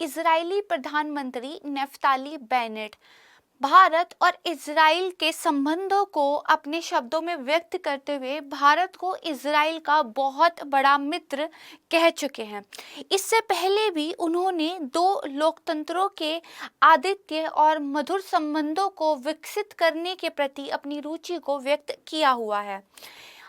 Israeli प्रधानमंत्री Naftali Bennett Bharat और Israel के संबंधों को अपने शब्दों में व्यक्त करते हुए भारत को इजराइल का बहुत बड़ा मित्र कह चुके हैं। इससे पहले भी उन्होंने दो लोकतंत्रों के आदित्य और मधुर संबंधों को विकसित करने के प्रति अपनी रुचि को व्यक्त किया हुआ है।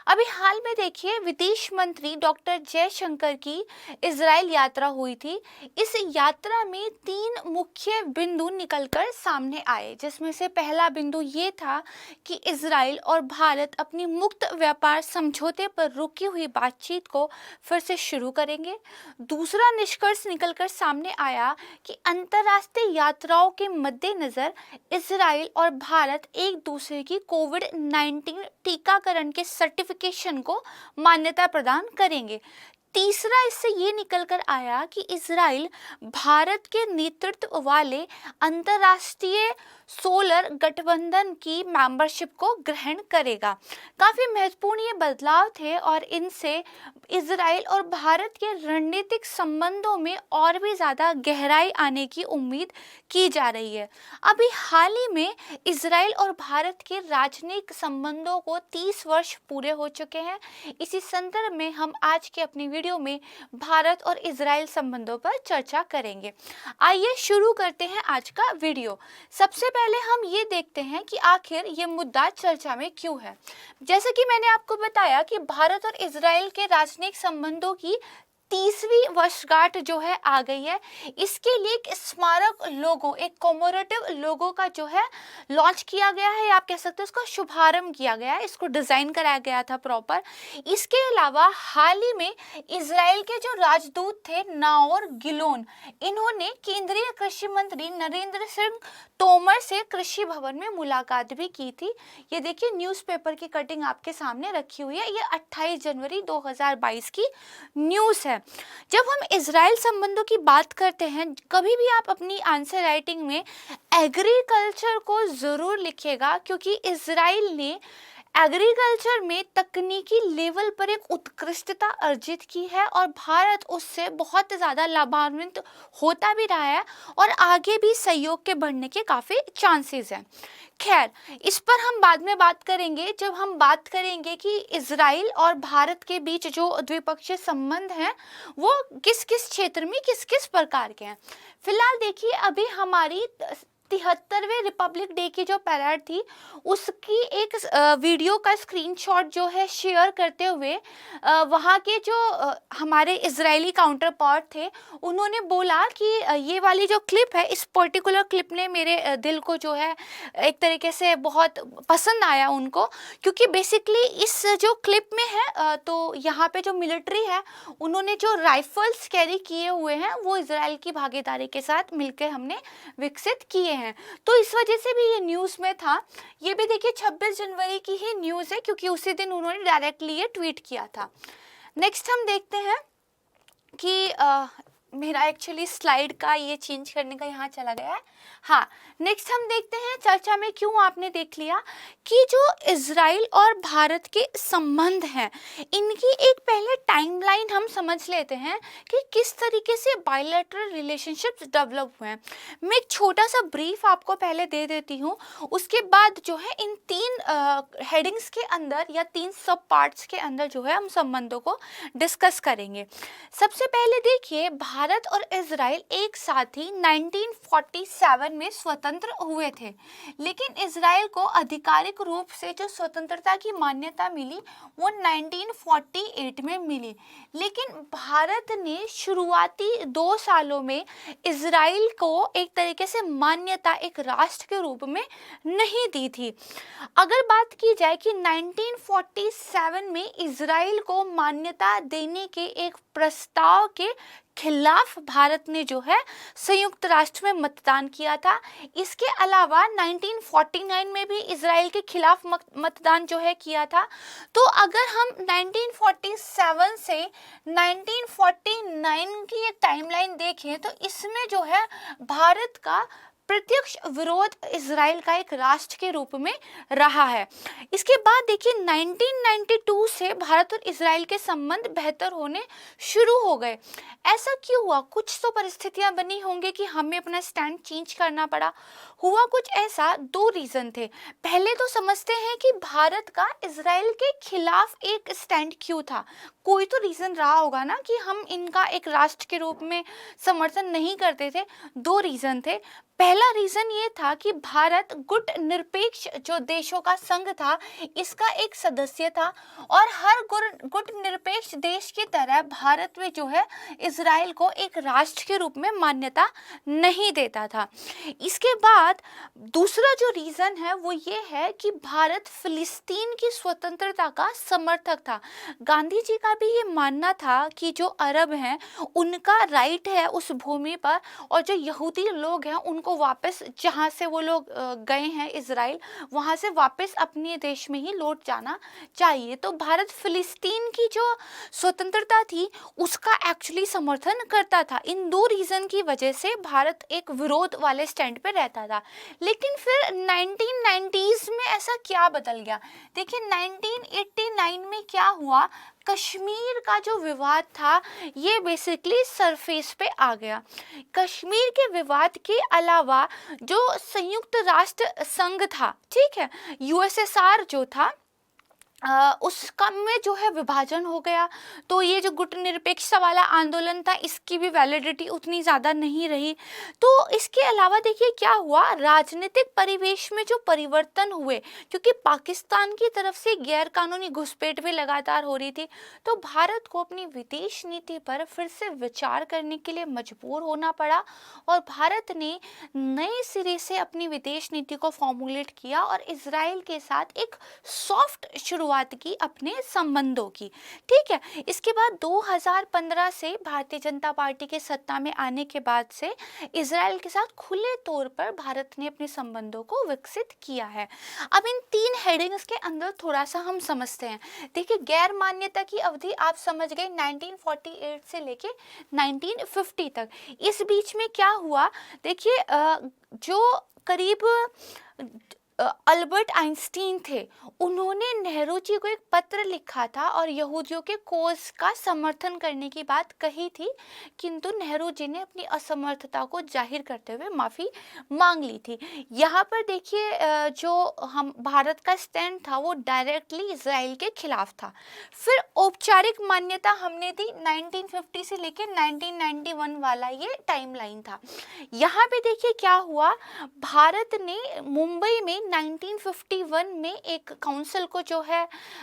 अभी हाल में देखिए, विदेश मंत्री डॉक्टर जयशंकर की इजराइल यात्रा हुई थी। इस यात्रा में तीन मुख्य बिंदु निकलकर सामने आए, जिसमें से पहला बिंदु ये था कि इजराइल और भारत अपनी मुक्त व्यापार समझौते पर रुकी हुई बातचीत को फिर से शुरू करेंगे। दूसरा निष्कर्ष निकलकर सामने आया कि अंतर्राष्ट्रीय यात्राओं के मद्देनजर इजराइल और भारत एक दूसरे की कोविड-19 टीकाकरण के सर्टिफिकेशन को मान्यता प्रदान करेंगे। तीसरा इससे ये निकलकर आया कि इजराइल भारत के नेतृत्व वाले अंतर्राष्ट्रीय सोलर गठबंधन की मेंबरशिप को ग्रहण करेगा। काफ़ी महत्वपूर्ण ये बदलाव थे और इनसे इजराइल और भारत के रणनीतिक संबंधों में और भी ज़्यादा गहराई आने की उम्मीद की जा रही है। अभी हाल ही में इजराइल और भारत के राजनयिक संबंधों को 30 वर्ष पूरे हो चुके हैं। इसी संदर्भ में हम आज के अपनी वीडियो में भारत और इजराइल संबंधों पर चर्चा करेंगे। आइए शुरू करते हैं आज का वीडियो। सबसे पहले हम ये देखते हैं कि आखिर ये मुद्दा चर्चा में क्यों है। जैसे कि मैंने आपको बताया कि भारत और इजराइल के राजनयिक संबंधों की 30वीं वर्षगांठ जो है आ गई है। इसके लिए एक स्मारक लोगो, एक कॉमेमोरेटिव लोगो का जो है लॉन्च किया गया है, या आप कह सकते हो उसका शुभारंभ किया गया है। इसको डिजाइन कराया गया था प्रॉपर। इसके अलावा हाल ही में इजराइल के जो राजदूत थे नाओर गिलोन, इन्होंने केंद्रीय कृषि मंत्री नरेंद्र सिंह तोमर से कृषि भवन में मुलाकात भी की थी। ये देखिए, न्यूज़पेपर की कटिंग आपके सामने रखी हुई है। ये 28 जनवरी 2022 की न्यूज़ है। जब हम इजराइल संबंधों की बात करते हैं, कभी भी आप अपनी आंसर राइटिंग में एग्रीकल्चर को जरूर लिखिएगा, क्योंकि इजराइल ने एग्रीकल्चर में तकनीकी लेवल पर एक उत्कृष्टता अर्जित की है और भारत उससे बहुत ज़्यादा लाभान्वित होता भी रहा है और आगे भी सहयोग के बढ़ने के काफ़ी चांसेस हैं। खैर, इस पर हम बाद में बात करेंगे, जब हम बात करेंगे कि इजराइल और भारत के बीच जो द्विपक्षीय संबंध हैं वो किस किस क्षेत्र में किस किस प्रकार के हैं। फिलहाल देखिए, अभी हमारी 73वें रिपब्लिक डे की जो पैरेड थी उसकी एक वीडियो का स्क्रीनशॉट जो है शेयर करते हुए वहाँ के जो हमारे इजरायली काउंटर पार्ट थे, उन्होंने बोला कि ये वाली जो क्लिप है, इस पर्टिकुलर क्लिप ने मेरे दिल को जो है एक तरीके से बहुत पसंद आया उनको, क्योंकि बेसिकली इस जो क्लिप में है तो यहाँ पे जो मिलिट्री है उन्होंने जो राइफल्स कैरी किए हुए हैं वो इजराइल की भागीदारी के साथ मिलकर हमने विकसित किए हैं। तो इस वजह से भी ये न्यूज़ में था। ये भी देखिए 26 जनवरी की ही न्यूज़ है, क्योंकि उसी दिन उन्होंने डायरेक्टली ये ट्वीट किया था। नेक्स्ट हम देखते हैं कि मेरा एक्चुअली स्लाइड का ये चेंज करने का यहाँ चला गया है। हाँ, नेक्स्ट हम देखते हैं चर्चा में क्यों आपने देख लिया कि जो इजराइल और भारत के संबंध हैं, इनकी एक पहले टाइमलाइन हम समझ लेते हैं कि किस तरीके से बायलैटरल रिलेशनशिप्स डेवलप हुए हैं। मैं एक छोटा सा ब्रीफ आपको पहले दे देती हूँ, उसके बाद जो है इन तीन हेडिंग्स के अंदर या तीन सब पार्ट्स के अंदर जो है हम संबंधों को डिस्कस करेंगे। सबसे पहले देखिए, भारत और इजराइल एक साथ ही 1947 में स्वतंत्र हुए थे, लेकिन इजराइल को आधिकारिक रूप से जो स्वतंत्रता की मान्यता मिली वो 1948 में मिली। लेकिन भारत ने शुरुआती 2 सालों में इजराइल को एक तरीके से मान्यता एक राष्ट्र के रूप में नहीं दी थी। अगर बात की जाए कि 1947 में इजराइल को मान्यता देने के एक प्रस्ताव के खिलाफ भारत ने जो है संयुक्त राष्ट्र में मतदान किया था। इसके अलावा 1949 में भी इजराइल के खिलाफ मतदान जो है किया था। तो अगर हम 1947 से 1949 की एक टाइमलाइन देखें तो इसमें जो है भारत का प्रत्यक्ष विरोध इजराइल का एक राष्ट्र के रूप में रहा है। इसके बाद देखिए 1992 से भारत और इजराइल के संबंध बेहतर होने शुरू हो गए। ऐसा क्यों हुआ? कुछ तो परिस्थितियां बनी होंगी कि हमें अपना स्टैंड चेंज करना पड़ा। हुआ कुछ ऐसा, दो रीजन थे। पहले तो समझते हैं कि भारत का इजराइल के खिलाफ एक स्टैंड क्यों था। कोई तो रीजन रहा होगा ना कि हम इनका एक राष्ट्र के रूप में समर्थन नहीं करते थे। दो रीजन थे। पहला रीजन ये था कि भारत गुट निरपेक्ष जो देशों का संघ था इसका एक सदस्य था, और हर गुट निरपेक्ष देश की तरह भारत में जो है इजराइल को एक राष्ट्र के रूप में मान्यता नहीं देता था। इसके बाद दूसरा जो रीजन है वो ये है कि भारत फिलिस्तीन की स्वतंत्रता का समर्थक था। गांधी जी का भी ये मानना था कि जो अरब हैं उनका राइट है उस भूमि पर, और जो यहूदी लोग हैं उनको वापस जहां से वो लोग गए हैं इजराइल, वहां से वापस अपने देश में ही लौट जाना चाहिए। तो भारत फिलिस्तीन की जो स्वतंत्रता थी उसका एक्चुअली समर्थन करता था। इन दो रीजन की वजह से भारत एक विरोध वाले स्टैंड पे रहता था। लेकिन फिर 1990s में ऐसा क्या बदल गया? देखिए 1989 में क्या हुआ, कश्मीर का जो विवाद था ये बेसिकली सरफेस पे आ गया। कश्मीर के विवाद के अलावा जो संयुक्त राष्ट्र संघ था, ठीक है, यूएसएसआर जो था, उसका में जो है विभाजन हो गया। तो ये जो गुट निरपेक्षता वाला आंदोलन था इसकी भी वैलिडिटी उतनी ज़्यादा नहीं रही। तो इसके अलावा देखिए क्या हुआ, राजनीतिक परिवेश में जो परिवर्तन हुए, क्योंकि पाकिस्तान की तरफ से गैर कानूनी घुसपैठ भी लगातार हो रही थी, तो भारत को अपनी विदेश नीति पर फिर से विचार करने के लिए मजबूर होना पड़ा, और भारत ने नए सिरे से अपनी विदेश नीति को फॉर्मुलेट किया और इजराइल के साथ एक सॉफ्ट शुरुआत की अपने संबंधों की। ठीक है, इसके बाद 2015 से भारतीय जनता पार्टी के सत्ता में आने के बाद से इजराइल के साथ खुले तौर पर भारत ने अपने संबंधों को विकसित किया है। अब इन तीन हेडिंग्स के अंदर थोड़ा सा हम समझते हैं। देखिए गैर मान्यता की अवधि आप समझ गए 1948 से लेके 1950 तक। इस बीच में क्या हुआ, देखिए जो करीब अल्बर्ट आइंस्टीन थे, उन्होंने नेहरू जी को एक पत्र लिखा था और यहूदियों के कोज का समर्थन करने की बात कही थी, किंतु नेहरू जी ने अपनी असमर्थता को जाहिर करते हुए माफ़ी मांग ली थी। यहाँ पर देखिए जो हम भारत का स्टैंड था वो डायरेक्टली इजराइल के खिलाफ था। फिर औपचारिक मान्यता हमने दी 1950 से लेकर 1991 वाला ये टाइमलाइन था। यहाँ पे देखिए क्या हुआ, भारत ने मुंबई में 1951 में एक काउंसिल को जो है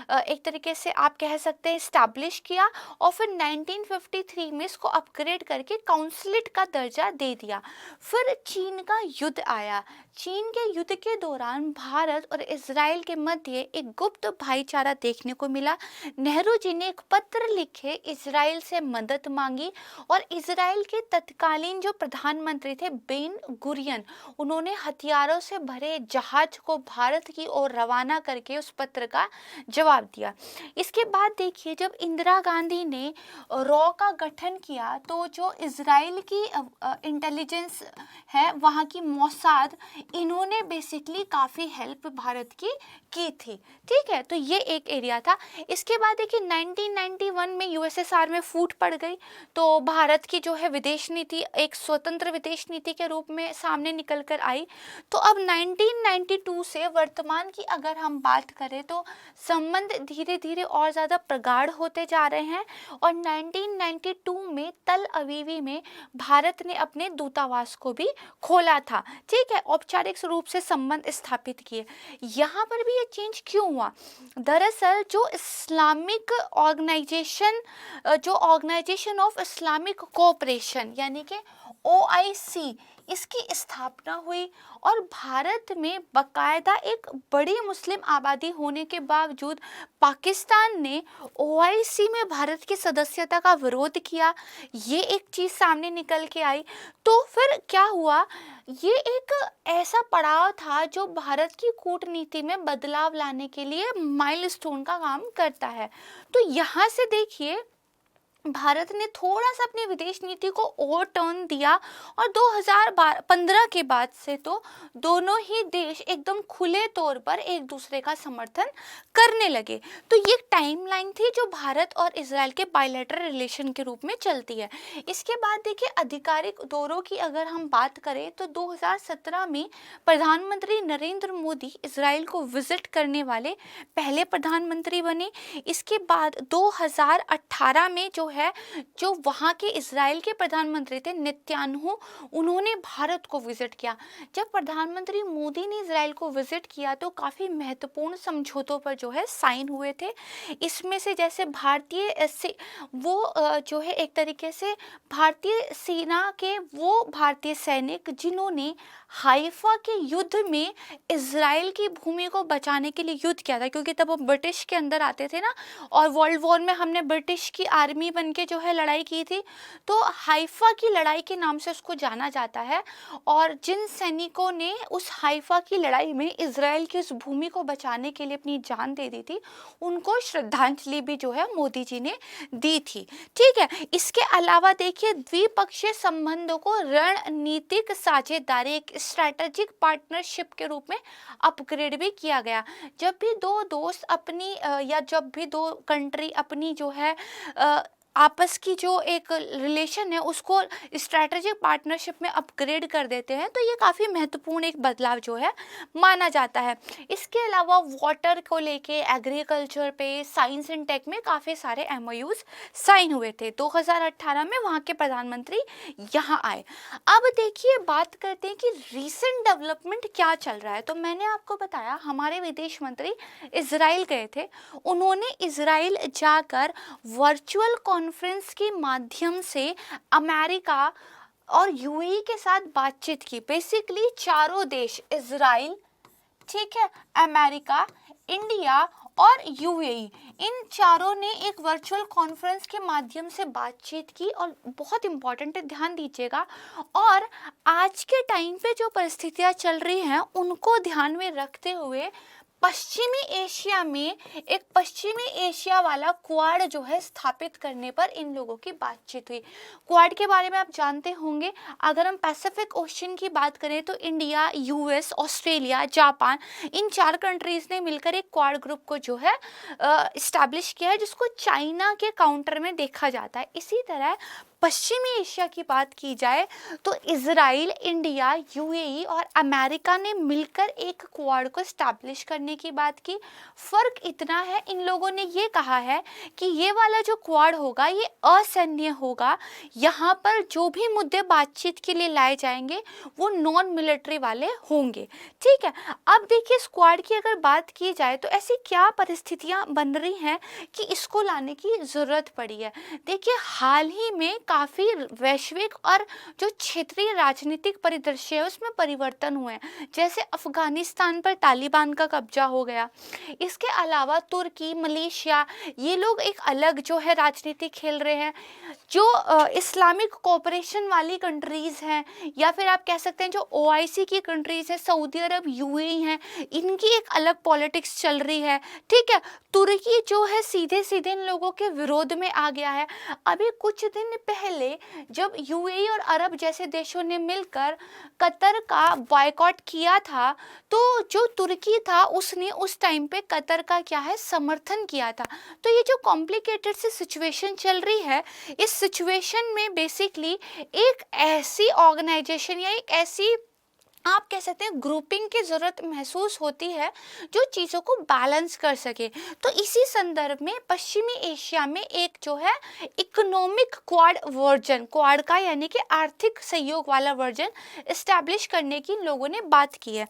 एक तरीके से आप कह सकते हैं स्टैब्लिश किया, और फिर 1953 में इसको अपग्रेड करके काउंसिलेट का दर्जा दे दिया। फिर चीन का युद्ध आया। चीन के युद्ध के दौरान भारत और इजराइल के मध्य एक गुप्त भाईचारा देखने को मिला। नेहरू जी ने एक पत्र लिखे, इजराइल से मदद मांगी, और इजराइल के तत्कालीन जो प्रधानमंत्री थे बेन गुरियन, उन्होंने हथियारों से भरे जहाज को भारत की ओर रवाना करके उस पत्र का जवाब दिया। इसके बाद देखिए जब इंदिरा गांधी ने रॉ का गठन किया, तो जो इजराइल की इंटेलिजेंस है, वहाँ की मोसाद, इन्होंने बेसिकली काफ़ी हेल्प भारत की थी। ठीक है, तो ये एक एरिया था। इसके बाद देखिए 1991 में यूएसएसआर में फूट पड़ गई, तो भारत की जो है विदेश नीति एक स्वतंत्र विदेश नीति के रूप में सामने निकल कर आई। तो अब 1992 से वर्तमान की अगर हम बात करें तो संबंध धीरे धीरे और ज़्यादा प्रगाढ़ होते जा रहे हैं, और 1992 में तल अवीवी में भारत ने अपने दूतावास को भी खोला था। ठीक है, औपचारिक रूप से संबंध स्थापित किए। यहाँ पर भी ये चेंज क्यों हुआ? दरअसल जो Islamic organisation of Islamic cooperation यानी कि OIC, इसकी स्थापना हुई, और भारत में बाकायदा एक बड़ी मुस्लिम आबादी होने के बावजूद पाकिस्तान ने OIC में भारत की सदस्यता का विरोध किया। ये एक चीज़ सामने निकल के आई। तो फिर क्या हुआ, ये एक ऐसा पड़ाव था जो भारत की कूटनीति में बदलाव लाने के लिए माइलस्टोन का काम करता है। तो यहाँ से देखिए भारत ने थोड़ा सा अपनी विदेश नीति को ओवर टर्न दिया और 2015 के बाद से तो दोनों ही देश एकदम खुले तौर पर एक दूसरे का समर्थन करने लगे। तो ये टाइमलाइन थी जो भारत और इजराइल के बायलैटरल रिलेशन के रूप में चलती है। इसके बाद देखिए आधिकारिक दौरों की अगर हम बात करें तो 2017 में प्रधानमंत्री नरेंद्र मोदी इजराइल को विजिट करने वाले पहले प्रधानमंत्री बने। इसके बाद 2018 में जो वहाँ के इजराइल के प्रधानमंत्री थे नेतन्याहू, उन्होंने भारत को विजिट किया। जब प्रधानमंत्री मोदी ने इजराइल को विजिट किया तो काफ़ी महत्वपूर्ण समझौतों पर साइन हुए थे। इसमें से जैसे एक तरीके से भारतीय सेना के वो भारतीय सैनिक जिन्होंने हाइफा के युद्ध में इजराइल की भूमि को बचाने के लिए युद्ध किया था, क्योंकि तब वो ब्रिटिश के अंदर आते थे ना, और वर्ल्ड वॉर में हमने ब्रिटिश की आर्मी बन के लड़ाई की थी, तो हाइफा की लड़ाई के नाम से उसको जाना जाता है। और जिन सैनिकों ने उस हाइफा की लड़ाई में इजराइल की उस भूमि को बचाने के लिए अपनी जान दे दी थी, उनको श्रद्धांजलि भी मोदी जी ने दी थी। ठीक है, इसके अलावा देखिए द्विपक्षीय संबंधों को रणनीतिक साझेदारी, एक स्ट्रैटेजिक पार्टनरशिप के रूप में अपग्रेड भी किया गया। जब भी दो दोस्त अपनी या जब भी दो कंट्री अपनी आपस की जो एक रिलेशन है उसको स्ट्रैटेजिक पार्टनरशिप में अपग्रेड कर देते हैं, तो ये काफ़ी महत्वपूर्ण एक बदलाव माना जाता है। इसके अलावा वाटर को लेके, एग्रीकल्चर पे, साइंस एंड टेक में काफ़ी सारे एमओयूज साइन हुए थे। 2018 में वहाँ के प्रधानमंत्री यहाँ आए। अब देखिए बात करते हैं कि रीसेंट डेवलपमेंट क्या चल रहा है। तो मैंने आपको बताया हमारे विदेश मंत्री इजराइल गए थे। उन्होंने इजराइल जाकर वर्चुअल कॉन्फ्रेंस के माध्यम से अमेरिका और यूएई के साथ बातचीत की। बेसिकली चारों देश इजराइल, ठीक है, अमेरिका, इंडिया और यूएई, इन चारों ने एक वर्चुअल कॉन्फ्रेंस के माध्यम से बातचीत की। और बहुत इंपॉर्टेंट है, ध्यान दीजिएगा। और आज के टाइम पे जो परिस्थितियां चल रही हैं उनको ध्यान में रखते हुए पश्चिमी एशिया में एक पश्चिमी एशिया वाला क्वाड स्थापित करने पर इन लोगों की बातचीत हुई। क्वाड के बारे में आप जानते होंगे। अगर हम पैसिफिक ओशन की बात करें तो इंडिया, यूएस, ऑस्ट्रेलिया, जापान, इन 4 कंट्रीज ने मिलकर एक क्वाड ग्रुप को इस्टेब्लिश किया है, जिसको चाइना के काउंटर में देखा जाता है। इसी तरह पश्चिमी एशिया की बात की जाए तो इजराइल, इंडिया, यूएई और अमेरिका ने मिलकर एक क्वाड को स्टैब्लिश करने की बात की। फर्क इतना है, इन लोगों ने ये कहा है कि ये वाला जो क्वाड होगा ये असैन्य होगा। यहाँ पर जो भी मुद्दे बातचीत के लिए लाए जाएंगे वो नॉन मिलिट्री वाले होंगे। ठीक है, अब देखिए स्क्वाड की अगर बात की जाए तो ऐसी क्या परिस्थितियां बन रही हैं कि इसको लाने की ज़रूरत पड़ी है। देखिए हाल ही में काफ़ी वैश्विक और जो क्षेत्रीय राजनीतिक परिदृश्य है उसमें परिवर्तन हुए हैं। जैसे अफगानिस्तान पर तालिबान का कब्जा हो गया। इसके अलावा तुर्की, मलेशिया, ये लोग एक अलग राजनीति खेल रहे हैं। जो इस्लामिक कोऑपरेशन वाली कंट्रीज़ हैं, या फिर आप कह सकते हैं जो ओआईसी की कंट्रीज़ हैं, सऊदी अरब, यूएई हैं, इनकी एक अलग पॉलिटिक्स चल रही है। ठीक है, तुर्की सीधे सीधे इन लोगों के विरोध में आ गया है। अभी कुछ दिन पहले जब यूएई और अरब जैसे देशों ने मिलकर कतर का बॉयकॉट किया था, तो जो तुर्की था उसने उस टाइम पे कतर का समर्थन किया था। तो ये जो कॉम्प्लिकेटेड सी सिचुएशन चल रही है, इस सिचुएशन में बेसिकली एक ऐसी ऑर्गेनाइजेशन या एक ऐसी आप कह सकते हैं ग्रुपिंग की ज़रूरत महसूस होती है जो चीज़ों को बैलेंस कर सके। तो इसी संदर्भ में पश्चिमी एशिया में एक इकोनॉमिक क्वाड वर्जन, क्वाड का यानी कि आर्थिक सहयोग वाला वर्जन इस्टेब्लिश करने की इन लोगों ने बात की है।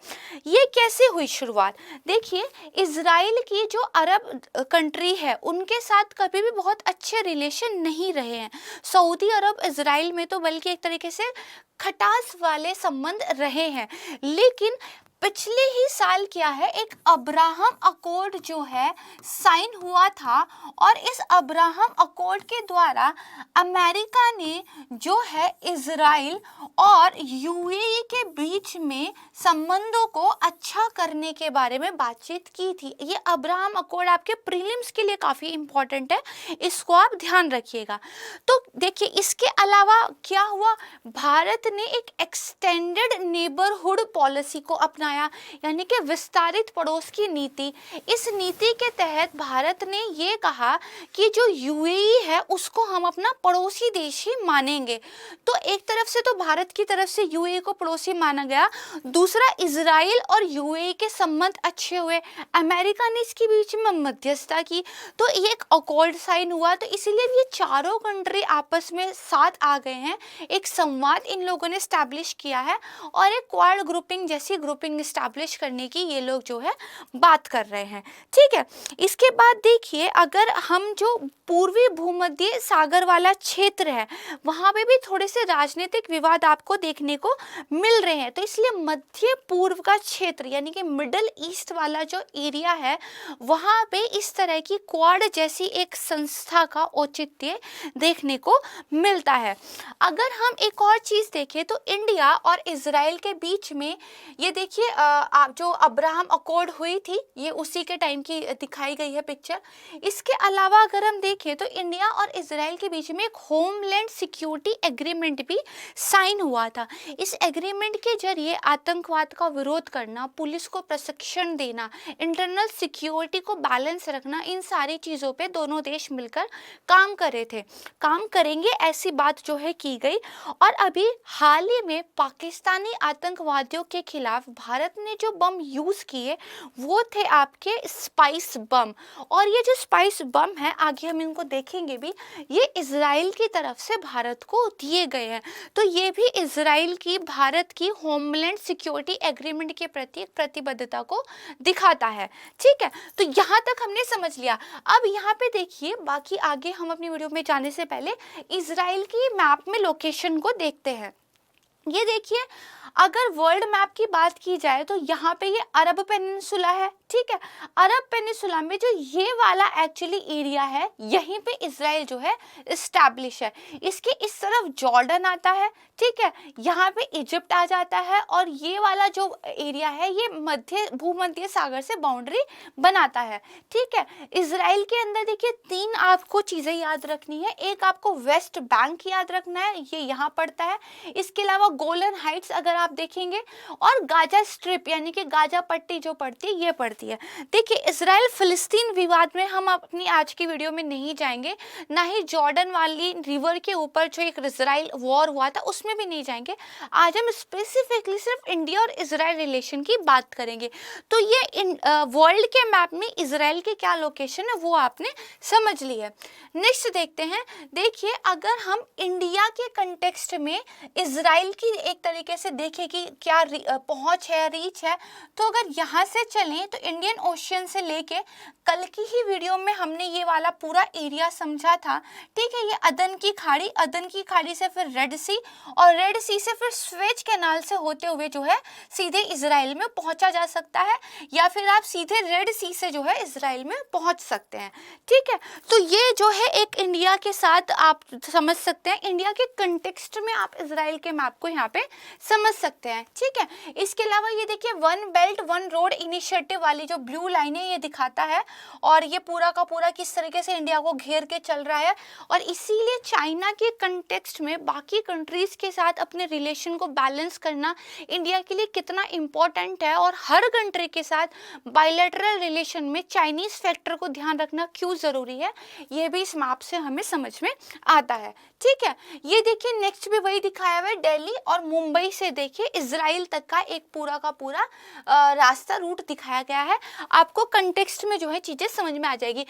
ये कैसे हुई शुरुआत? देखिए, इजराइल की जो अरब कंट्री है उनके साथ कभी भी बहुत अच्छे रिलेशन नहीं रहे हैं। सऊदी अरब इजराइल में तो बल्कि एक तरीके से खटास वाले संबंध रहे हैं। लेकिन पिछले ही साल क्या है, एक अब्राहम अकॉर्ड जो है साइन हुआ था, और इस अब्राहम अकॉर्ड के द्वारा अमेरिका ने जो है इजराइल और यूएई के बीच में संबंधों को अच्छा करने के बारे में बातचीत की थी। ये अब्राहम अकॉर्ड आपके प्रीलिम्स के लिए काफ़ी इंपॉर्टेंट है, इसको आप ध्यान रखिएगा। तो देखिए, इसके अलावा क्या हुआ, भारत ने एक एक्सटेंडेड नेबरहुड पॉलिसी को अपनाया, यानी कि विस्तारित पड़ोस की नीति। इस नीति के तहत भारत ने ये कहा कि जो यूएई है उसको हम अपना पड़ोसी देश ही मानेंगे। तो एक तरफ से तो भारत की तरफ से यूएई को पड़ोसी माना गया, दूसरा इजराइल और यूएई के संबंध अच्छे हुए, अमेरिका ने इसके बीच में मध्यस्थता की, तो ये एक अकॉर्ड साइन हुआ। तो इसीलिए ये चारों कंट्री आपस में साथ आ गए हैं, एक संवाद इन लोगों ने स्टैब्लिश किया है, और एक क्वाड ग्रुपिंग जैसी ग्रुपिंग स्टैब्लिश करने की ये लोग जो है बात कर रहे हैं। ठीक है, इसके बाद देखिए, अगर हम जो पूर्वी भूमध्य सागर वाला क्षेत्र है वहाँ पे भी थोड़े से राजनीतिक विवाद आपको देखने को मिल रहे हैं, तो इसलिए मध्य पूर्व का क्षेत्र यानी कि मिडल ईस्ट वाला जो एरिया है वहाँ पे इस तरह की क्वाड जैसी एक संस्था का औचित्य देखने को मिलता है। अगर हम एक और चीज़ देखें तो इंडिया और इजराइल के बीच में ये देखिए, आप जो अब्राहम अकॉर्ड हुई थी ये उसी के टाइम की दिखाई गई है पिक्चर। इसके अलावा अगर हम देखें तो इंडिया और इजराइल के बीच में एक होमलैंड सिक्योरिटी एग्रीमेंट भी साइन हुआ था। इस एग्रीमेंट के जरिए आतंकवाद का विरोध करना, पुलिस को प्रशिक्षण देना, इंटरनल सिक्योरिटी को बैलेंस रखना, इन सारी चीज़ों पे दोनों देश मिलकर काम कर रहे थे, काम करेंगे ऐसी बात जो है की गई। और अभी हाल ही में पाकिस्तानी आतंकवादियों के खिलाफ भारत ने जो बम यूज़ किए वो थे आपके स्पाइस बम, और ये जो स्पाइस बम है आगे हम इनको देखेंगे भी, ये इजराइल की तरफ से भारत को दिए गए हैं। तो ये भी इजराइल की भारत की होमलैंड सिक्योरिटी एग्रीमेंट के प्रति एक प्रतिबद्धता को दिखाता है। ठीक है, तो यहाँ तक हमने समझ लिया। अब यहाँ पे देखिए, बाकी आगे हम अपनी वीडियो में जाने से पहले इजराइल की मैप में लोकेशन को देखते हैं। ये देखिए, अगर वर्ल्ड मैप की बात की जाए तो यहाँ पे ये अरब पेनिनसुला है। ठीक है, अरब पेनिनसुला में जो ये वाला एक्चुअली एरिया है यहीं पे इजराइल जो है इस्टेब्लिश है। इसके इस तरफ जॉर्डन आता है, ठीक है, यहाँ पे इजिप्ट आ जाता है, और ये वाला जो एरिया है ये भूमध्य सागर से बाउंड्री बनाता है। ठीक है, इजराइल के अंदर देखिए 3 आपको चीज़ें याद रखनी है। एक आपको वेस्ट बैंक याद रखना है, ये यहाँ पड़ता है। इसके अलावा गोलन हाइट्स अगर आप देखेंगे, और गाजा स्ट्रिप यानी कि गाजा पट्टी जो पड़ती है ये पड़ती है। देखिए, इजराइल फिलिस्तीन विवाद में हम अपनी आज की वीडियो में नहीं जाएंगे, ना ही जॉर्डन वाली रिवर के ऊपर जो एक इजराइल वॉर हुआ था उसमें भी नहीं जाएंगे। आज हम स्पेसिफिकली सिर्फ इंडिया और इजराइल रिलेशन की बात करेंगे। तो ये वर्ल्ड के मैप में इजराइल की क्या लोकेशन है वो आपने समझ ली है। नेक्स्ट देखते हैं। देखिए, अगर हम इंडिया के कंटेक्स्ट में इजराइल की एक तरीके से देखें कि क्या पहुंच है, रीच है, तो अगर यहाँ से चलें तो इंडियन ओशियन से लेके कल की ही वीडियो में हमने ये वाला पूरा एरिया समझा था। ठीक है, ये अदन की खाड़ी से फिर रेड सी, और रेड सी से फिर स्वेज कैनाल से होते हुए जो है सीधे इजराइल में पहुंचा जा सकता है, या फिर आप सीधे रेड सी से जो है इजराइल में पहुंच सकते हैं। ठीक है, तो ये जो है एक इंडिया के साथ आप समझ सकते हैं, इंडिया के कंटेक्स्ट में आप इजराइल के मैप को यहाँ पे समझ सकते हैं। ठीक है, इसके अलावा ये देखिए, one belt one road initiative वाली जो ब्लू लाइन है ये दिखाता है, और ये पूरा का पूरा किस तरीके से इंडिया को घेर के चल रहा है, और इसीलिए चाइना के कंटेक्स्ट में बाकी कंट्रीज के साथ अपने रिलेशन को बैलेंस करना इंडिया के लिए कितना इम्पोर्टेंट है, और हर कंट्री के साथ बायलैटरल रिलेशन में चाइनीज फैक्टर को ध्यान रखना क्यों ज़रूरी है, ये भी इस मैप से हमें समझ में आता है। ठीक है, ये देखिए नेक्स्ट भी वही दिखाया हुआ है, दिल्ली और मुंबई से देखिए इजराइल तक का एक पूरा का पूरा रास्ता रूट दिखाया गया है। आपको कंटेक्स्ट में जो है चीज़ें समझ में आ जाएगी।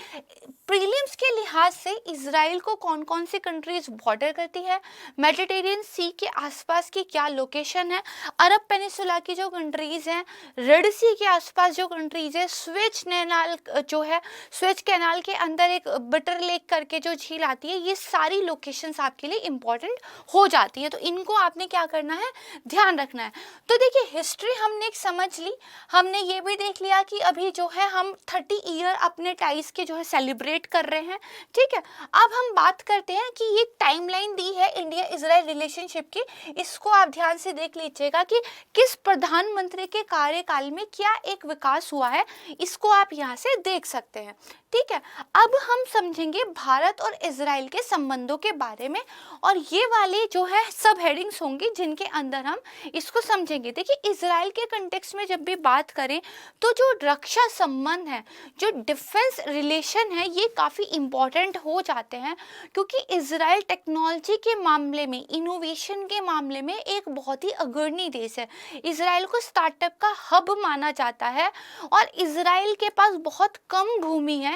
प्रीलिम्स के लिहाज से इजराइल को कौन कौन सी कंट्रीज बॉर्डर करती है, मेडिटेरियन सी के आसपास की क्या लोकेशन है, अरब पेनिसुला की जो कंट्रीज हैं, रेड सी के आसपास जो कंट्रीज है, स्वेज कैनाल जो है, स्वेज कैनाल के अंदर एक बिटर लेक करके जो झील आती है, ये सारी लोकेशंस आपके लिए इंपॉर्टेंट हो जाती है। तो इनको आपने क्या करना है, ध्यान रखना है। तो देखिए हिस्ट्री हमने एक समझ ली, हमने ये भी देख लिया कि अभी जो है हम 30 ईयर अपने टाइज के जो है सेलिब्रेट कर रहे हैं, ठीक है। अब हम बात करते हैं कि ये टाइमलाइन दी है इंडिया इजराइल रिलेशनशिप की, इसको आप ध्यान से देख लीजिएगा कि किस प्रधानमंत्री के कार्यकाल में क्या एक विकास हुआ है, इसको आप यहाँ से देख सकते हैं, ठीक है। अब हम समझेंगे भारत और इजराइल के संबंधों के बारे में, और ये वाले जो है सब हेडिंग्स होंगी जिनके अंदर हम इसको समझेंगे। देखिए इजराइल के कंटेक्स्ट में जब भी बात करें तो जो रक्षा संबंध है, जो डिफेंस रिलेशन है, ये काफ़ी इम्पॉर्टेंट हो जाते हैं, क्योंकि इजराइल टेक्नोलॉजी के मामले में, इनोवेशन के मामले में एक बहुत ही अग्रणी देश है। इजराइल को स्टार्टअप का हब माना जाता है, और इजराइल के पास बहुत कम भूमि है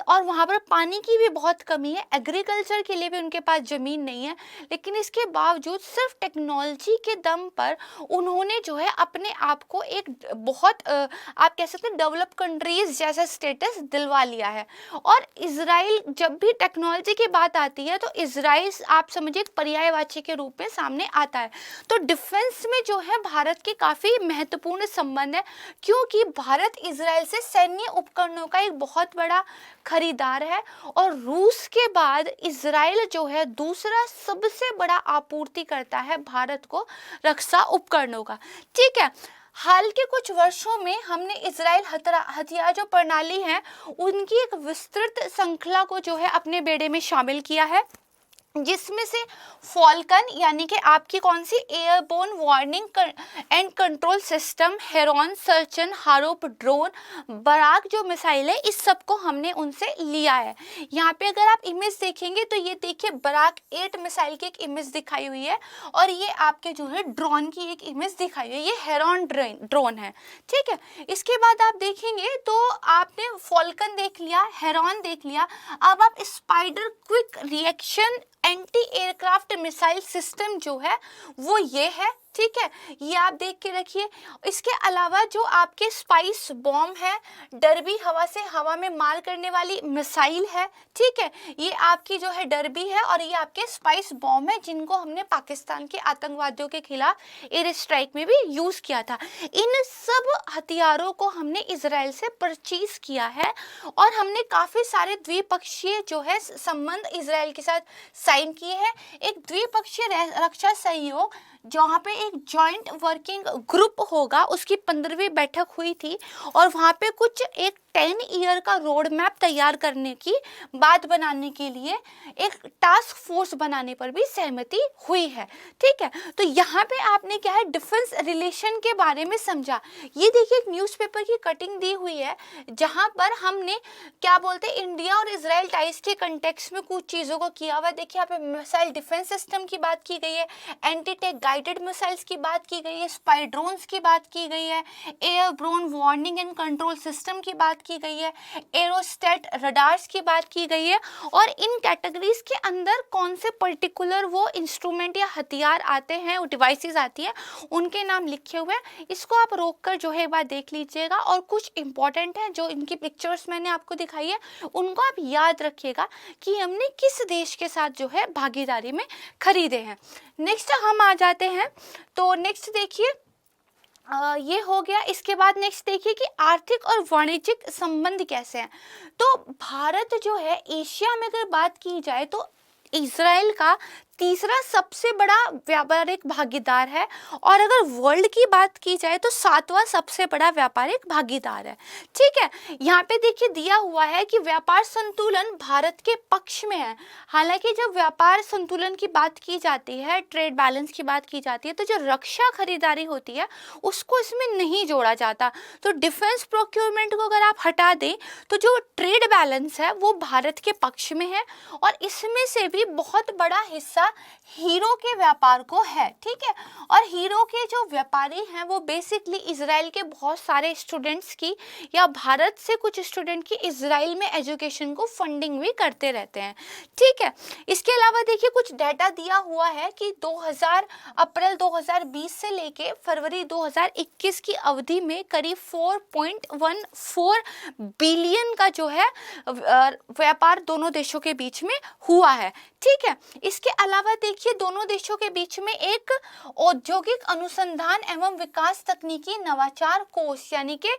और वहाँ पर पानी की भी बहुत कमी है, एग्रीकल्चर के लिए भी उनके पास ज़मीन नहीं है, लेकिन इसके बावजूद सिर्फ टेक्नोलॉजी के दम पर उन्होंने जो है अपने आप को एक बहुत आप कह सकते हैं डेवलप कंट्रीज जैसा स्टेटस दिलवा लिया है। और इजराइल जब भी टेक्नोलॉजी की बात आती है तो इजराइल आप समझिए एक पर्यायवाची के रूप में सामने आता है। तो डिफेंस में जो है भारत के काफ़ी महत्वपूर्ण संबंध है, क्योंकि भारत इजराइल से सैन्य उपकरणों का एक बहुत बड़ा खरीदार है, और रूस के बाद इजराइल जो है दूसरा सबसे बड़ा आपूर्ति करता है भारत को रक्षा उपकरणों का, ठीक है। हाल के कुछ वर्षों में हमने इजराइल हथियार जो प्रणाली है उनकी एक विस्तृत श्रृंखला को जो है अपने बेड़े में शामिल किया है, जिसमें से फॉल्कन यानी कि आपकी कौन सी airborne warning and control system, Heron, Searcher, Harop drone, Barak जो मिसाइल है, इस सब को हमने उनसे लिया है। यहाँ पे अगर आप इमेज देखेंगे तो ये देखिए बराक 8 मिसाइल की एक इमेज दिखाई हुई है, और ये आपके जो है ड्रोन की एक इमेज दिखाई हुई है, ये हेरॉन ड्रोन है, ठीक है। इसके बाद आप देखेंगे तो आपने फॉल्कन देख लिया, हेरॉन देख लिया, अब आप spider quick reaction anti aircraft missile system जो है वो ये है, ठीक है, ये आप देख के रखिए। इसके अलावा जो आपके स्पाइस बॉम्ब है, डरबी हवा से हवा में मार करने वाली मिसाइल है, ठीक है, ये आपकी जो है डरबी है, और ये आपके स्पाइस बॉम्ब है जिनको हमने पाकिस्तान के आतंकवादियों के खिलाफ एयर स्ट्राइक में भी यूज़ किया था। इन सब हथियारों को हमने इजराइल से परचेज किया है, और हमने काफ़ी सारे द्विपक्षीय जो है संबंध इजराइल के साथ साइन किए हैं। एक द्विपक्षीय रक्षा सहयोग जहाँ पे एक जॉइंट वर्किंग ग्रुप होगा, उसकी 15वीं बैठक हुई थी, और वहाँ पे कुछ एक 10 ईयर का रोड मैप तैयार करने की बात बनाने के लिए एक टास्क फोर्स बनाने पर भी सहमति हुई है, ठीक है। तो यहाँ पे आपने क्या है डिफेंस रिलेशन के बारे में समझा। ये देखिए एक न्यूज़पेपर की कटिंग दी हुई है जहाँ पर हमने क्या बोलते हैं इंडिया और इजराइल टाइज के कंटेक्स्ट में कुछ चीज़ों को किया हुआ है। देखिए यहाँ पे मिसाइल डिफेंस सिस्टम की बात की गई है, एंटी टेक गाइडेड मिसाइल्स की बात की गई है, स्पाई ड्रोन्स की बात की गई है, airborne warning and control system की बात की गई है, एरोस्टेट रडार्स की बात की गई है, और इन कैटेगरीज के अंदर कौन से पर्टिकुलर वो इंस्ट्रूमेंट या हथियार आते हैं, वो डिवाइसेस आती हैं, उनके नाम लिखे हुए हैं। इसको आप रोक कर जो है एक बार देख लीजिएगा, और कुछ इंपॉर्टेंट है जो इनकी पिक्चर्स मैंने आपको दिखाई है उनको आप याद रखिएगा कि हमने किस देश के साथ जो है भागीदारी में खरीदे हैं। नेक्स्ट हम आ जाते हैं, तो नेक्स्ट देखिए ये हो गया। इसके बाद नेक्स्ट देखिए कि आर्थिक और वाणिज्यिक संबंध कैसे हैं। तो भारत जो है एशिया में अगर बात की जाए तो इजराइल का तीसरा सबसे बड़ा व्यापारिक भागीदार है, और अगर वर्ल्ड की बात की जाए तो 7वां सबसे बड़ा व्यापारिक भागीदार है, ठीक है। यहाँ पे देखिए दिया हुआ है कि व्यापार संतुलन भारत के पक्ष में है। हालांकि जब व्यापार संतुलन की बात की जाती है, ट्रेड बैलेंस की बात की जाती है, तो जो रक्षा खरीदारी होती है उसको इसमें नहीं जोड़ा जाता। तो डिफेंस प्रोक्योरमेंट को अगर आप हटा दें तो जो ट्रेड बैलेंस है वो भारत के पक्ष में है, और इसमें से भी बहुत बड़ा हिस्सा का हीरो के व्यापार को है, ठीक है। और हीरो के जो व्यापारी हैं वो बेसिकली इजराइल के बहुत सारे स्टूडेंट्स की या भारत से कुछ स्टूडेंट की इजराइल में एजुकेशन को फंडिंग भी करते रहते हैं, ठीक है। इसके अलावा देखिए कुछ डाटा दिया हुआ है कि अप्रैल 2020 से लेके फरवरी 2021 की अवधि में करीब 4.14 बिलियन का जो है व्यापार दोनों देशों के बीच में हुआ है, ठीक है। इसके अलावा देखिए दोनों देशों के बीच में एक औद्योगिक अनुसंधान एवं विकास तकनीकी नवाचार कोष यानी कि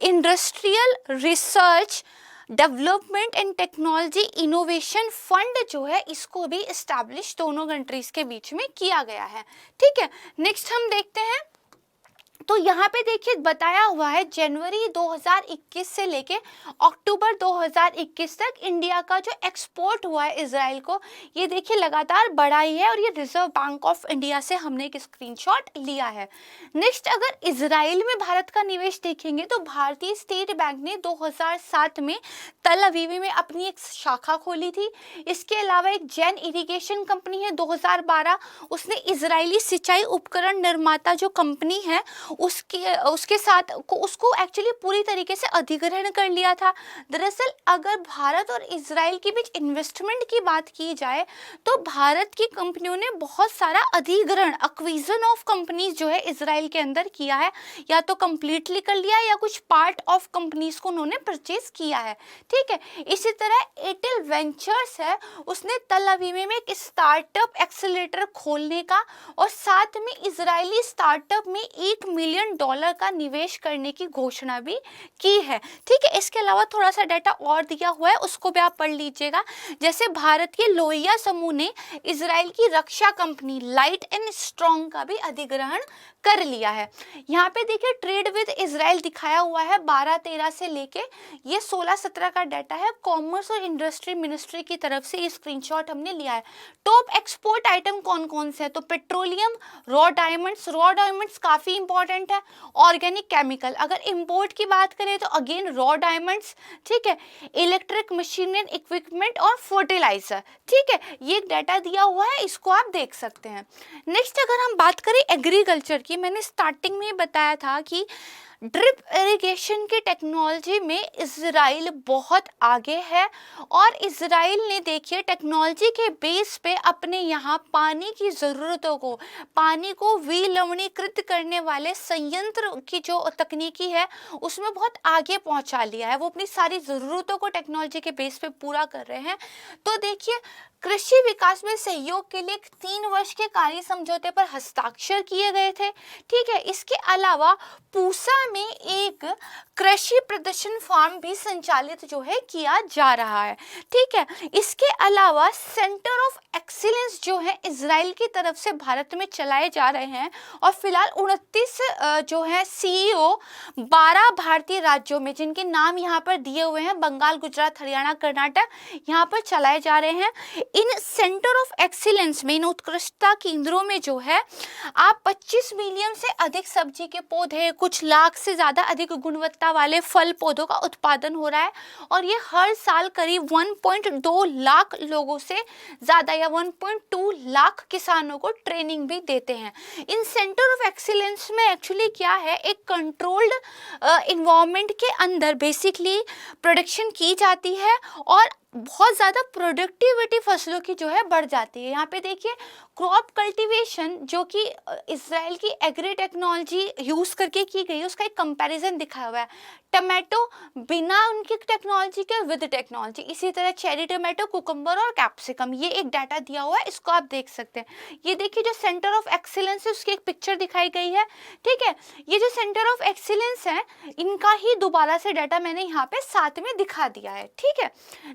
industrial research development and technology innovation fund जो है इसको भी इस्टेब्लिश दोनों कंट्रीज के बीच में किया गया है, ठीक है। नेक्स्ट हम देखते हैं, तो यहाँ पे देखिए बताया हुआ है जनवरी 2021 से लेके अक्टूबर 2021 तक इंडिया का जो एक्सपोर्ट हुआ है इजराइल को, ये देखिए लगातार बढ़ा ही है और ये रिजर्व बैंक ऑफ इंडिया से हमने एक स्क्रीनशॉट लिया है। नेक्स्ट अगर इजराइल में भारत का निवेश देखेंगे तो भारतीय स्टेट बैंक ने 2007 में तल अवीव में अपनी एक शाखा खोली थी। इसके अलावा एक जैन इरिगेशन कंपनी है 2012, उसने इजरायली सिंचाई उपकरण निर्माता जो कंपनी है उसके साथ उसको एक्चुअली पूरी तरीके से अधिग्रहण कर लिया था। दरअसल अगर भारत और इजराइल के बीच इन्वेस्टमेंट की बात की जाए तो भारत की कंपनियों ने बहुत सारा अधिग्रहण एक्विजिशन ऑफ कंपनीज जो है इजराइल के अंदर किया है, या तो कंप्लीटली कर लिया है या कुछ पार्ट ऑफ कंपनीज को उन्होंने परचेज किया है, ठीक है। इसी तरह एयरटेल वेंचर्स है, उसने तल अवीव में एक स्टार्टअप एक्सेलरेटर खोलने का और साथ में इजरायली स्टार्टअप में $1 मिलियन का निवेश करने की घोषणा भी की है, ठीक है। इसके अलावा थोड़ा सा डाटा और दिया हुआ है, उसको भी आप पढ़ लीजिएगा। जैसे भारत के लोहिया समूह ने इजराइल की रक्षा कंपनी लाइट एंड स्ट्रॉन्ग का भी अधिग्रहण कर लिया है। यहाँ पे देखिए ट्रेड विद इजराइल दिखाया हुआ है 12-13 से लेके ये 16-17 का डाटा है। कॉमर्स और इंडस्ट्री मिनिस्ट्री की तरफ से ये स्क्रीनशॉट हमने लिया है। टॉप एक्सपोर्ट आइटम कौन कौन से है, तो पेट्रोलियम, रॉ डायमंड्स काफी इंपॉर्टेंट है, ऑर्गेनिक केमिकल। अगर इंपोर्ट की बात करें तो अगेन रॉ डायमंड्स, ठीक है, इलेक्ट्रिक मशीन एंड इक्विपमेंट और फर्टिलाइजर, ठीक है। ये डाटा दिया हुआ है, इसको आप देख सकते हैं। नेक्स्ट अगर हम बात करें एग्रीकल्चर की, मैंने स्टार्टिंग में बताया था कि ड्रिप इरिगेशन की टेक्नोलॉजी में इजराइल बहुत आगे है और इजराइल ने देखिए टेक्नोलॉजी के बेस पे अपने यहाँ पानी की ज़रूरतों को, पानी को विलवणीकृत करने वाले संयंत्र की जो तकनीकी है उसमें बहुत आगे पहुँचा लिया है। वो अपनी सारी ज़रूरतों को टेक्नोलॉजी के बेस पे पूरा कर रहे हैं। तो देखिए कृषि विकास में सहयोग के लिए 3 वर्ष के कार्य समझौते पर हस्ताक्षर किए गए थे, ठीक है। इसके अलावा पूसा में एक कृषि प्रदर्शन फार्म भी संचालित जो है किया जा रहा है, ठीक है। इसके अलावा सेंटर ऑफ एक्सीलेंस जो है इजराइल की तरफ से भारत में चलाए जा रहे हैं और फिलहाल 29 जो है सीईओ 12 भारतीय राज्यों में, जिनके नाम यहाँ पर दिए हुए हैं, बंगाल, गुजरात, हरियाणा, कर्नाटक, यहाँ पर चलाए जा रहे हैं। इन सेंटर ऑफ एक्सीलेंस में, इन उत्कृष्टता केंद्रों में जो है आप 25 मिलियन से अधिक सब्जी के पौधे, कुछ लाख से ज़्यादा अधिक गुणवत्ता वाले फल पौधों का उत्पादन हो रहा है और ये हर साल करीब 1.2 लाख लोगों से ज़्यादा या 1.2 लाख किसानों को ट्रेनिंग भी देते हैं। इन सेंटर ऑफ एक्सीलेंस में एक्चुअली क्या है, एक कंट्रोल्ड इन्वायरमेंट के अंदर बेसिकली प्रोडक्शन की जाती है और बहुत ज़्यादा प्रोडक्टिविटी फसलों की जो है बढ़ जाती है। यहाँ पे देखिए क्रॉप कल्टीवेशन जो कि इजराइल की एग्री टेक्नोलॉजी यूज़ करके की गई है उसका एक कंपैरिजन दिखाया हुआ है। टमाटो बिना उनकी टेक्नोलॉजी के विद टेक्नोलॉजी, इसी तरह चेरी टमाटो, कुकम्बर और कैप्सिकम, ये एक डाटा दिया हुआ है, इसको आप देख सकते हैं। ये देखिए जो सेंटर ऑफ एक्सीलेंस है उसकी एक पिक्चर दिखाई गई है, ठीक है। ये जो सेंटर ऑफ एक्सीलेंस है इनका ही दोबारा से डाटा मैंने यहाँ पे साथ में दिखा दिया है, ठीक है।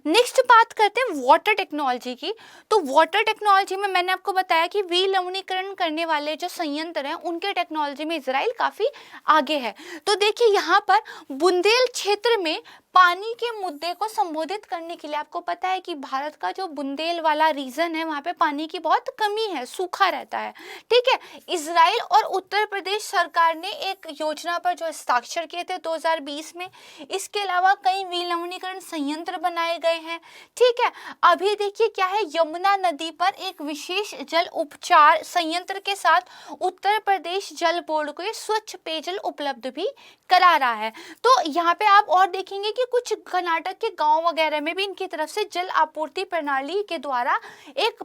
नेक्स्ट बात करते हैं वाटर टेक्नोलॉजी की। तो वाटर टेक्नोलॉजी में मैंने आपको बताया कि विलवणीकरण करने वाले जो संयंत्र हैं उनके टेक्नोलॉजी में इजराइल काफ़ी आगे है। तो देखिए यहाँ पर बुंदेल क्षेत्र में पानी के मुद्दे को संबोधित करने के लिए आपको पता है कि भारत का जो बुंदेल वाला रीजन है वहाँ पे पानी की बहुत कमी है, सूखा रहता है, ठीक है। इजराइल और उत्तर प्रदेश सरकार ने एक योजना पर जो हस्ताक्षर किए थे 2020 में। इसके अलावा कई विलवणीकरण संयंत्र बनाए गए हैं, ठीक है। अभी देखिए क्या है, यमुना नदी पर एक विशेष जल उपचार संयंत्र के साथ उत्तर प्रदेश जल बोर्ड को ये स्वच्छ पेयजल उपलब्ध भी करा रहा है। तो यहाँ पे आप और देखेंगे कि कुछ कर्नाटक के गांव वगैरह में भी इनकी तरफ से जल आपूर्ति प्रणाली के द्वारा एक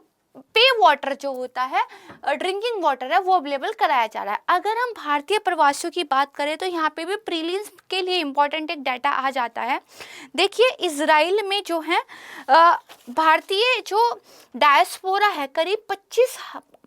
पे वाटर जो होता है, ड्रिंकिंग वाटर है, वो अवेलेबल कराया जा रहा है। अगर हम भारतीय प्रवासियों की बात करें तो यहाँ पे भी प्रीलिम्स के लिए इम्पोर्टेंट एक डाटा आ जाता है। देखिए इजराइल में जो है भारतीय जो डायस्पोरा है करीब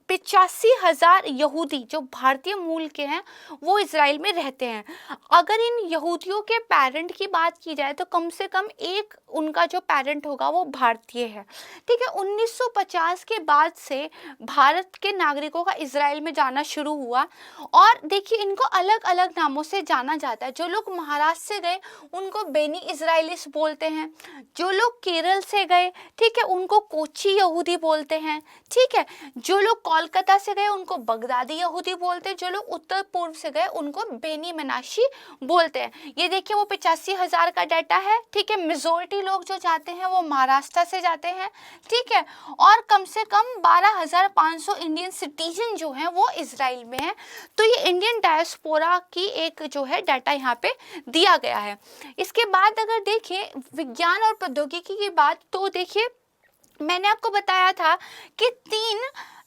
85,000 यहूदी जो भारतीय मूल के हैं वो इजराइल में रहते हैं। अगर इन यहूदियों के पेरेंट की बात की जाए तो कम से कम एक उनका जो पेरेंट होगा वो भारतीय है, ठीक है। 1950 के बाद से भारत के नागरिकों का इजराइल में जाना शुरू हुआ और देखिए इनको अलग अलग नामों से जाना जाता है। जो लोग महाराष्ट्र से गए उनको बेनी इजराइलिस बोलते हैं, जो लोग केरल से गए, ठीक है, उनको कोची यहूदी बोलते हैं, ठीक है। जो लोग कोलकाता से गए उनको बगदादी यहूदी बोलते हैं, जो लोग उत्तर पूर्व से गए उनको बेनी मनाशी बोलते हैं। ये देखिए वो 85,000 का डाटा है, ठीक है। मेजोरिटी लोग जो जाते हैं वो महाराष्ट्र से जाते हैं, ठीक है। और कम से कम 12,500 इंडियन सिटीजन जो हैं वो इजराइल में हैं। तो ये इंडियन डायस्पोरा की एक जो है डाटा यहाँ पे दिया गया है। इसके बाद अगर देखें विज्ञान और प्रौद्योगिकी की बात, तो देखिए मैंने आपको बताया था कि 3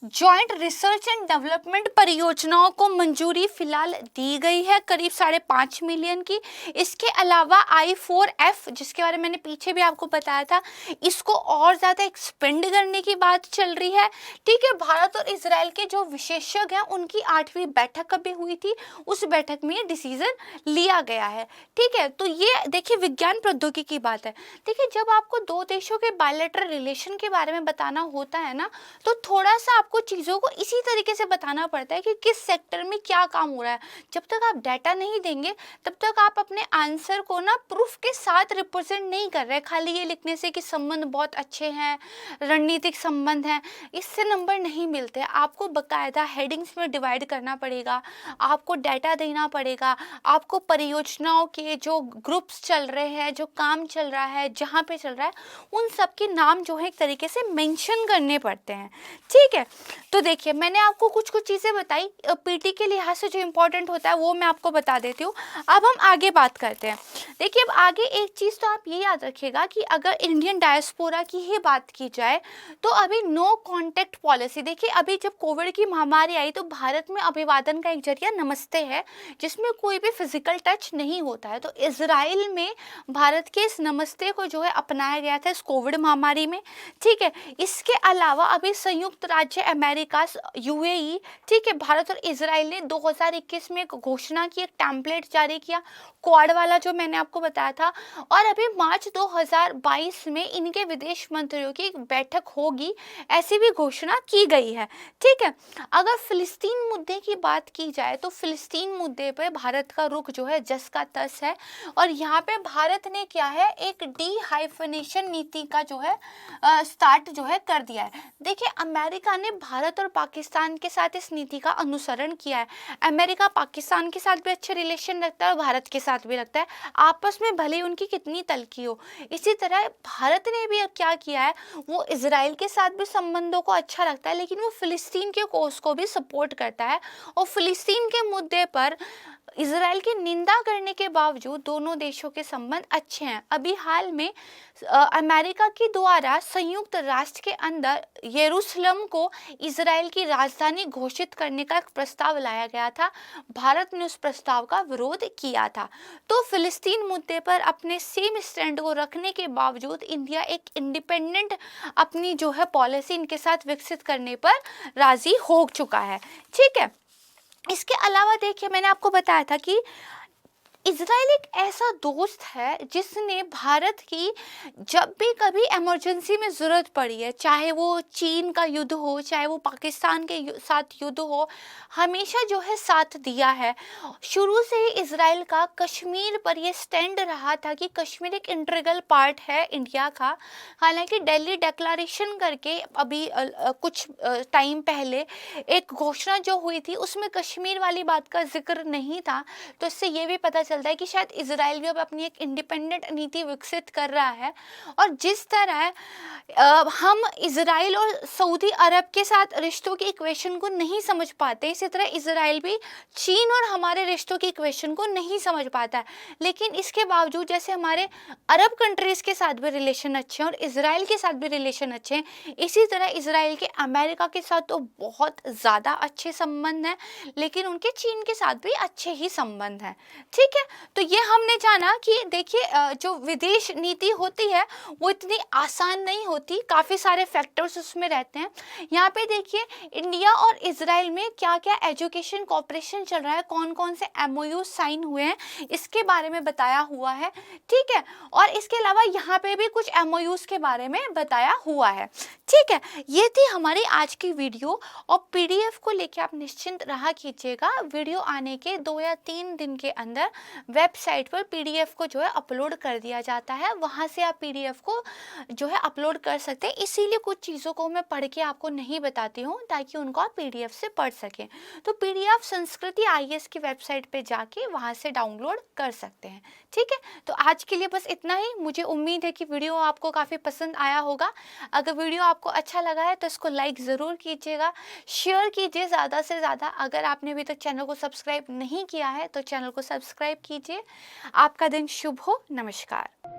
जॉइंट रिसर्च एंड डेवलपमेंट परियोजनाओं को मंजूरी फिलहाल दी गई है करीब 5.5 मिलियन की। इसके अलावा I4F जिसके बारे में मैंने पीछे भी आपको बताया था, इसको और ज़्यादा एक्सपेंड करने की बात चल रही है, ठीक है। भारत और इजराइल के जो विशेषज्ञ हैं उनकी 8वीं बैठक अभी हुई थी, उस बैठक में ये डिसीजन लिया गया है, ठीक है। तो ये देखिए विज्ञान प्रौद्योगिकी की बात है। देखिए जब आपको दो देशों के बायलैटरल रिलेशन के बारे में बताना होता है ना, तो थोड़ा सा आपको चीज़ों को इसी तरीके से बताना पड़ता है कि किस सेक्टर में क्या काम हो रहा है। जब तक आप डाटा नहीं देंगे तब तक आप अपने आंसर को ना प्रूफ के साथ रिप्रेजेंट नहीं कर रहे। खाली ये लिखने से कि संबंध बहुत अच्छे हैं, रणनीतिक संबंध हैं, इससे नंबर नहीं मिलते। आपको बकायदा हेडिंग्स में डिवाइड करना पड़ेगा, आपको डाटा देना पड़ेगा, आपको परियोजनाओं के जो ग्रुप्स चल रहे हैं, जो काम चल रहा है, जहाँ पे चल रहा है, उन सब के नाम जो है एक तरीके से मेंशन करने पड़ते हैं, ठीक है। तो देखिए मैंने आपको कुछ चीज़ें बताई, पीटी के लिहाज से जो इम्पोर्टेंट होता है वो मैं आपको बता देती हूँ। अब हम आगे बात करते हैं। देखिए अब आगे एक चीज़ तो आप ये याद रखिएगा कि अगर इंडियन डायस्पोरा की ही बात की जाए तो अभी नो कॉन्टैक्ट पॉलिसी, देखिए अभी जब कोविड की महामारी आई तो भारत में अभिवादन का एक जरिया नमस्ते है जिसमें कोई भी फिजिकल टच नहीं होता है। तो इजराइल में भारत के इस नमस्ते को जो है अपनाया गया था इस कोविड महामारी में, ठीक है। इसके अलावा अभी संयुक्त राज्य अमेरिका UAE, ठीक है, भारत और इजराइल ने 2021 में एक घोषणा की, एक टेम्पलेट जारी किया क्वाड वाला जो मैंने आपको बताया था। और अभी मार्च 2022 में इनके विदेश मंत्रियों की एक बैठक होगी, ऐसी भी घोषणा की गई है, ठीक है। अगर फिलिस्तीन मुद्दे की बात की जाए तो फिलिस्तीन मुद्दे पर भारत का रुख जो है जस का तस है। और यहाँ पे भारत ने क्या है एक डी-हाइफनेशन नीति का जो है स्टार्ट जो है कर दिया है। देखिए अमेरिका ने भारत और पाकिस्तान के साथ इस नीति का अनुसरण किया है। अमेरिका पाकिस्तान के साथ भी अच्छे रिलेशन रखता है और भारत के साथ भी रखता है, आपस में भले ही उनकी कितनी तलखी हो। इसी तरह भारत ने भी अब क्या किया है, वो इजराइल के साथ भी संबंधों को अच्छा रखता है, लेकिन वो फिलिस्तीन के कोस को भी सपोर्ट करता है। और फिलिस्तीन के मुद्दे पर इजराइल की निंदा करने के बावजूद दोनों देशों के संबंध अच्छे हैं। अभी हाल में अमेरिका के द्वारा संयुक्त राष्ट्र के अंदर यरूशलेम को इजराइल की राजधानी घोषित करने का एक प्रस्ताव लाया गया था, भारत ने उस प्रस्ताव का विरोध किया था। तो फिलिस्तीन मुद्दे पर अपने सेम स्टैंड को रखने के बावजूद इंडिया एक इंडिपेंडेंट अपनी जो है पॉलिसी इनके साथ विकसित करने पर राजी हो चुका है, ठीक है। इसके अलावा देखिए मैंने आपको बताया था कि इज़राइल एक ऐसा दोस्त है जिसने भारत की जब भी कभी इमरजेंसी में ज़रूरत पड़ी है, चाहे वो चीन का युद्ध हो, चाहे वो पाकिस्तान के साथ युद्ध हो, हमेशा जो है साथ दिया है। शुरू से ही इज़राइल का कश्मीर पर ये स्टैंड रहा था कि कश्मीर एक इंटीग्रल पार्ट है इंडिया का। हालांकि दिल्ली डिक्लेरेशन करके अभी कुछ टाइम पहले एक घोषणा जो हुई थी उसमें कश्मीर वाली बात का जिक्र नहीं था। तो इससे ये भी पता चलता है कि शायद इजराइल भी अब अपनी एक इंडिपेंडेंट नीति विकसित कर रहा है। और जिस तरह हम इजराइल और सऊदी अरब के साथ रिश्तों की इक्वेशन को नहीं समझ पाते, इसी तरह इजराइल भी चीन और हमारे रिश्तों की इक्वेशन को नहीं समझ पाता है। लेकिन इसके बावजूद जैसे हमारे अरब कंट्रीज के साथ भी रिलेशन अच्छे हैं और इजराइल के साथ भी रिलेशन अच्छे हैं, इसी तरह इजराइल के अमेरिका के साथ तो बहुत ज़्यादा अच्छे संबंध हैं, लेकिन उनके चीन के साथ भी अच्छे ही संबंध हैं। ठीक है, तो ये हमने जाना कि देखिए जो विदेश नीति होती है वो इतनी आसान नहीं होती, काफ़ी सारे फैक्टर्स उसमें रहते हैं। यहाँ पे देखिए इंडिया और इजराइल में क्या क्या एजुकेशन कॉपरेशन चल रहा है, कौन कौन से एमओयू साइन हुए हैं, इसके बारे में बताया हुआ है। ठीक है, और इसके अलावा यहाँ पे भी कुछ एमओयूज के बारे में बताया हुआ है। ठीक है, ये थी हमारी आज की वीडियो और पीडीएफ को लेके आप निश्चिंत रहा कीजिएगा। वीडियो आने के 2 या 3 दिन के अंदर वेबसाइट पर पीडीएफ को जो है अपलोड कर दिया जाता है, वहाँ से आप पीडीएफ को जो है अपलोड कर सकते हैं। इसीलिए कुछ चीज़ों को मैं पढ़ के आपको नहीं बताती हूँ ताकि उनको आप पीडीएफ से पढ़ सकें। तो पीडीएफ संस्कृति आईएएस की वेबसाइट पे जाके वहाँ से डाउनलोड कर सकते हैं। ठीक है, तो आज के लिए बस इतना ही। मुझे उम्मीद है कि वीडियो आपको काफ़ी पसंद आया होगा। अगर वीडियो आपको अच्छा लगा है तो इसको लाइक ज़रूर कीजिएगा, शेयर कीजिए ज़्यादा से ज़्यादा। अगर आपने अभी तक चैनल को सब्सक्राइब नहीं किया है तो चैनल को सब्सक्राइब कीजिए। आपका दिन शुभ हो। नमस्कार।